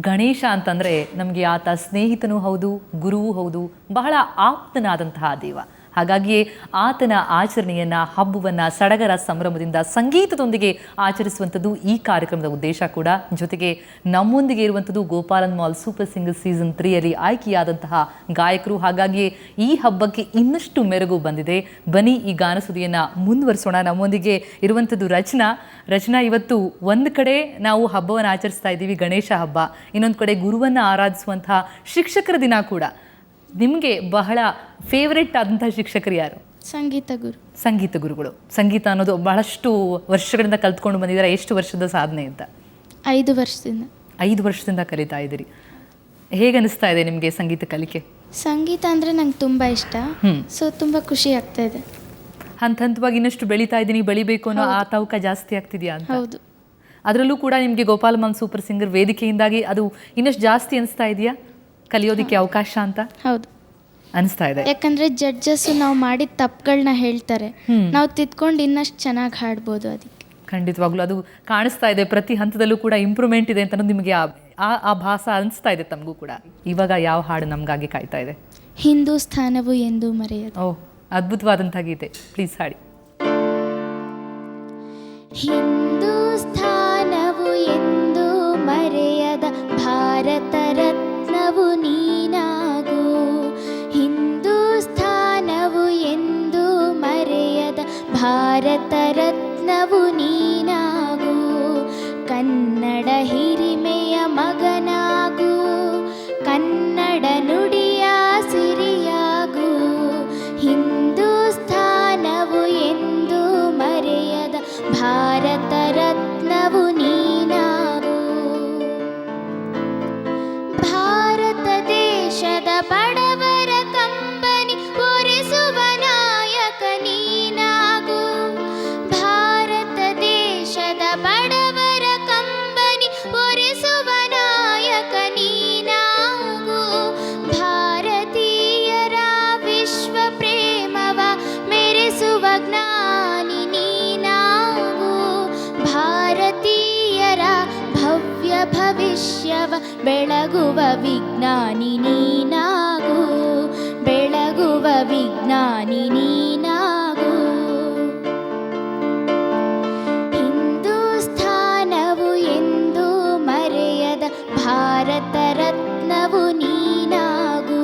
ಗಣೇಶ ಅಂತಂದರೆ ನಮಗೆ ಆತ ಸ್ನೇಹಿತನೂ ಹೌದು, ಗುರುವೂ ಹೌದು, ಬಹಳ ಆಪ್ತನಾದಂತಹ ದೇವ. ಹಾಗಾಗಿಯೇ ಆತನ ಆಚರಣೆಯನ್ನು, ಹಬ್ಬವನ್ನು ಸಡಗರ ಸಂಭ್ರಮದಿಂದ ಸಂಗೀತದೊಂದಿಗೆ ಆಚರಿಸುವಂಥದ್ದು ಈ ಕಾರ್ಯಕ್ರಮದ ಉದ್ದೇಶ ಕೂಡ. ಜೊತೆಗೆ ನಮ್ಮೊಂದಿಗೆ ಇರುವಂಥದ್ದು ಗೋಪಾಲನ್ ಮಾಲ್ ಸೂಪರ್ ಸಿಂಗರ್ ಸೀಸನ್ 3ಯಲ್ಲಿ ಆಯ್ಕೆಯಾದಂತಹ ಗಾಯಕರು. ಹಾಗಾಗಿಯೇ ಈ ಹಬ್ಬಕ್ಕೆ ಇನ್ನಷ್ಟು ಮೆರುಗು ಬಂದಿದೆ. ಬನ್ನಿ ಈ ಗಾನಸುದಿಯನ್ನು ಮುಂದುವರಿಸೋಣ. ನಮ್ಮೊಂದಿಗೆ ಇರುವಂಥದ್ದು ರಚನಾ. ಇವತ್ತು ಒಂದು ಕಡೆ ನಾವು ಹಬ್ಬವನ್ನು ಆಚರಿಸ್ತಾ ಇದ್ದೀವಿ, ಗಣೇಶ ಹಬ್ಬ, ಇನ್ನೊಂದು ಕಡೆ ಗುರುವನ್ನು ಆರಾಧಿಸುವಂತಹ ಶಿಕ್ಷಕರ ದಿನ ಕೂಡ. ನಿಮಗೆ ಬಹಳ ಫೇವರೆಟ್ ಆದಂತಹ ಶಿಕ್ಷಕರು ಯಾರು? ಸಂಗೀತ ಗುರುಗಳು. ಸಂಗೀತ ಅನ್ನೋದು ಬಹಳಷ್ಟು ವರ್ಷಗಳಿಂದ ಕಲ್ತ್ಕೊಂಡು ಬಂದಿದ್ದಾರೆ. ಎಷ್ಟು ವರ್ಷದ ಸಾಧನೆ ಅಂತ? 5 ವರ್ಷದಿಂದ ಕಲಿತಾ ಇದ್ದೀರಿ. ಹೇಗೆ ಅನಿಸ್ತಾ ಇದೆ ನಿಮಗೆ ಸಂಗೀತ ಕಲಿಕೆ? ಸಂಗೀತ ಅಂದರೆ ನಂಗೆ ತುಂಬ ಇಷ್ಟ. ಸೊ ತುಂಬ ಖುಷಿ ಆಗ್ತಾ ಇದೆ. ಹಂತವಾಗಿ ಇನ್ನಷ್ಟು ಬೆಳೀತಾ ಇದ್ದೀನಿ, ಬೆಳಿಬೇಕು ಅನ್ನೋ ಆ ತವಕ ಜಾಸ್ತಿ ಆಗ್ತಿದೆಯಾ ಅಂತ? ಹೌದು. ಅದರಲ್ಲೂ ಕೂಡ ನಿಮಗೆ ಗೋಪಾಲ್ ಮಾಲ್ ಸೂಪರ್ ಸಿಂಗರ್ ವೇದಿಕೆಯಿಂದಾಗಿ ಅದು ಇನ್ನಷ್ಟು ಜಾಸ್ತಿ ಅನಿಸ್ತಾ ಇದೆಯಾ ಕಲಿಯೋದಕ್ಕೆ ಅವಕಾಶ ಅಂತ? ಹೌದು, ಅನಿಸ್ತಾ ಇದೆ. ಯಾಕಂದರೆ ಜಡ್ಜಸ್ಸು ನಾವು ಮಾಡಿದ ತಪ್ಪುಗಳನ್ನ ಹೇಳ್ತಾರೆ, ನಾವು ತಿದ್ಕೊಂಡು ಇನ್ನಷ್ಟು ಚೆನ್ನಾಗಿ ಹಾಡ್ಬೋದು. ಅದಕ್ಕೆ ಖಂಡಿತವಾಗ್ಲೂ ಅದು ಕಾಣಿಸ್ತಾ ಇದೆ. ಪ್ರತಿ ಹಂತದಲ್ಲೂ ಕೂಡ ಇಂಪ್ರೂವ್ಮೆಂಟ್ ಇದೆ ಅಂತ ನಿಮಗೆ ಆ ಭಾಸ ಅನಿಸ್ತಾ ಇದೆ ತಮಗೂ ಕೂಡ. ಇವಾಗ ಯಾವ ಹಾಡು ನಮಗಾಗಿ ಕಾಯ್ತಾ ಇದೆ? ಹಿಂದೂಸ್ಥಾನವು ಎಂದೂ ಮರೆಯದು. ಓಹ್, ಅದ್ಭುತವಾದಂಥ ಗೀತೆ, ಪ್ಲೀಸ್ ಹಾಡಿ. ಹಿಂದೂಸ್ಥಾನವು ಎಂದೂ ಮರೆಯದ ಭಾರತ ರತ್ನವು ನೀನಾಗು. ಹಿಂದೂಸ್ಥಾನವು ಎಂದೂ ಮರೆಯದ ಭಾರತ ರತ್ನವು ನೀನಾಗು. ಕನ್ನಡ ಹಿರಿಮೆಯ ಮಗನಾಗು, ಕನ್ನಡ ನುಡಿಯ ಸಿರಿಯಾಗು. ಹಿಂದೂಸ್ಥಾನವು ಎಂದೂ ಮರೆಯದ ಭಾರತ ರತ್ನವು ನೀನಾಗು. ಭಾರತ ದೇಶದ ಬಡವರ ಕಂಬನಿ ಒರೆಸುವ ನಾಯಕ ನೀನಾಗು. ಭಾರತ ದೇಶದ ಬಡವರ ಕಂಬನಿ ಒರೆಸುವ ನಾಯಕ ನೀನಾಗು. ಭಾರತೀಯರ ವಿಶ್ವ ಪ್ರೇಮವ ಮೆರೆಸುವ ಜ್ಞಾನಿ ನೀನಾಗು. ಭಾರತೀಯರ ಭವ್ಯ ಭವಿಷ್ಯವ ಬೆಳಗುವ ವಿಜ್ಞಾನಿ ನೀನಾಗು. ಬೆಳಗುವ ವಿಜ್ಞಾನಿ ನೀನಾಗು. ಹಿಂದೂಸ್ಥಾನವು ಎಂದೂ ಮರೆಯದ ಭಾರತ ರತ್ನವು ನೀನಾಗು.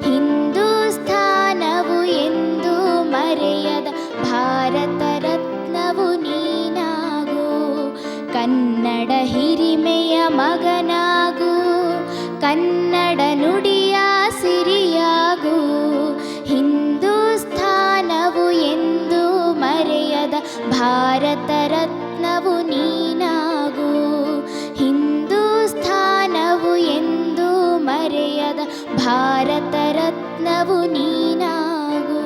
ಹಿಂದೂಸ್ಥಾನವು ಎಂದೂ ಮರೆಯದ ಭಾರತ ರತ್ನವು ನೀನಾಗು. ಕನ್ನಡ ಹಿರಿಮೆಯ ಮಗನಾಗು, ಕನ್ನಡ ನುಡಿಯ ಸಿರಿಯಾಗು. ಹಿಂದೂಸ್ಥಾನವು ಎಂದೂ ಮರೆಯದ ಭಾರತ ರತ್ನವು ನೀನಾಗು. ಹಿಂದೂಸ್ಥಾನವು ಎಂದೂ ಮರೆಯದ ಭಾರತ ರತ್ನವು ನೀನಾಗು.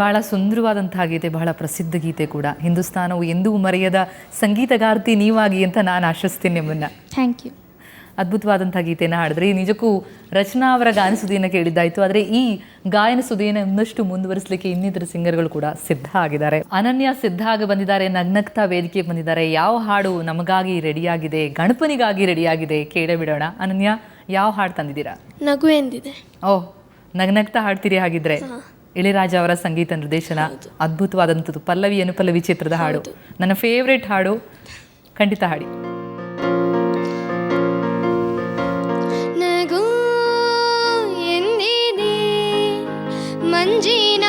ಬಹಳ ಸುಂದರವಾದಂತಹ ಗೀತೆ, ಬಹಳ ಪ್ರಸಿದ್ಧ ಗೀತೆ ಕೂಡ. ಹಿಂದೂಸ್ತಾನವು ಎಂದೂ ಮರೆಯದ ಸಂಗೀತಗಾರ್ತಿ ನೀವಾಗಿ ಅಂತ ನಾನು ಆಶಿಸ್ತೀನಿ ನಿಮ್ಮನ್ನು. Thank you. ಅದ್ಭುತವಾದಂಥ ಗೀತೆನ ಹಾಡಿದ್ರೆ. ನಿಜಕ್ಕೂ ರಚನಾ ಅವರ ಗಾಯನ ಸುದಿಯನ್ನು ಕೇಳಿದ್ದಾಯಿತು, ಆದರೆ ಈ ಗಾಯನ ಸುದಿಯನ್ನು ಇನ್ನಷ್ಟು ಮುಂದುವರಿಸಲಿಕ್ಕೆ ಇನ್ನಿತರ ಸಿಂಗರ್ಗಳು ಕೂಡ ಸಿದ್ಧ ಆಗಿದ್ದಾರೆ. ಅನನ್ಯ ಸಿದ್ಧ ಆಗಿ ಬಂದಿದ್ದಾರೆ, ನಗ್ನಗ್ತಾ ವೇದಿಕೆಗೆ ಬಂದಿದ್ದಾರೆ. ಯಾವ ಹಾಡು ನಮಗಾಗಿ ರೆಡಿಯಾಗಿದೆ, ಗಣಪನಿಗಾಗಿ ರೆಡಿಯಾಗಿದೆ, ಕೇಳೇ ಬಿಡೋಣ. ಅನನ್ಯ, ಯಾವ ಹಾಡು ತಂದಿದ್ದೀರಾ? ನಗು ಎಂದಿದೆ. ಓಹ್, ನಗ್ನಗ್ತಾ ಹಾಡ್ತೀರಿ ಹಾಗಿದ್ರೆ. ಇಳೆರಾಜ ಅವರ ಸಂಗೀತ ನಿರ್ದೇಶನ, ಅದ್ಭುತವಾದಂಥದ್ದು. ಪಲ್ಲವಿ ಅನುಪಲ್ಲವಿ ಚಿತ್ರದ ಹಾಡು, ನನ್ನ ಫೇವ್ರೆಟ್ ಹಾಡು. ಖಂಡಿತ ಹಾಡಿ. ನಗು ಎಂದಿದೆ ಮಂಜಿನ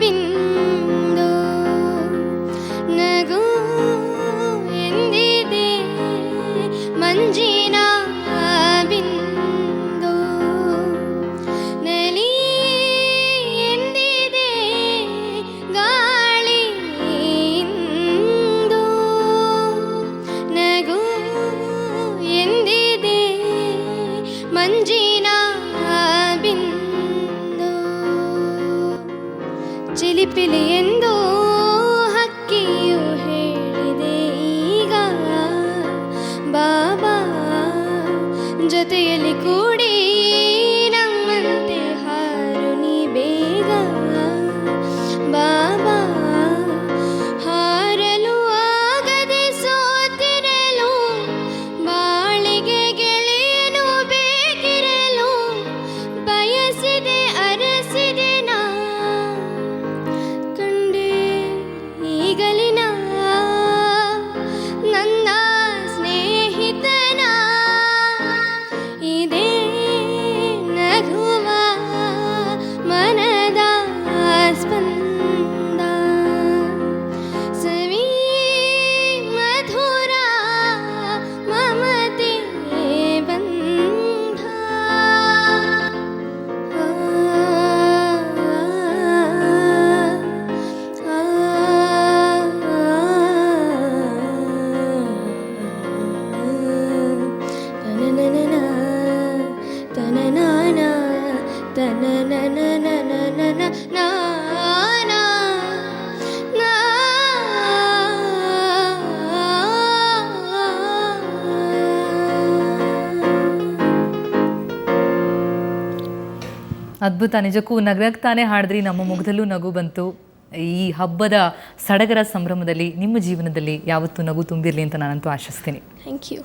ಬಿಂದು. ನಗು ಎಂದಿದೆ ಮಂಜಿನ ಬಿಂದು. ನಲಿ ಎಂದಿದೆ ಗಾಳಿ ಇಂದು. ನಗು ಎಂದಿದೆ ಮಂಜಿನ ಬಿಂದು. ಚಿಲಿಪಿಲಿ ಎಂದು ಹಕ್ಕಿಯು ಹೇಳಿದೆ ಈಗ. ಬಾಬಾ ಜೊತೆಯಲ್ಲಿ ಕೂಡಿ ನಮ್ಮಂತೆ ಹಾರು ನೀ ಬೇಗ. ಬಾಬಾ ಹಾರಲು ಆಗದೆ ಅದ್ಭುತ. ನಿಜಕ್ಕೂ ನಗನಗ್ತಾನೆ ಹಾಡಿದ್ರಿ, ನಮ್ಮ ಮುಖದಲ್ಲೂ ನಗು ಬಂತು. ಈ ಹಬ್ಬದ ಸಡಗರ ಸಂಭ್ರಮದಲ್ಲಿ ನಿಮ್ಮ ಜೀವನದಲ್ಲಿ ಯಾವತ್ತೂ ನಗು ತುಂಬಿರಲಿ ಅಂತ ನಾನಂತೂ ಆಶಿಸ್ತೀನಿ. Thank you.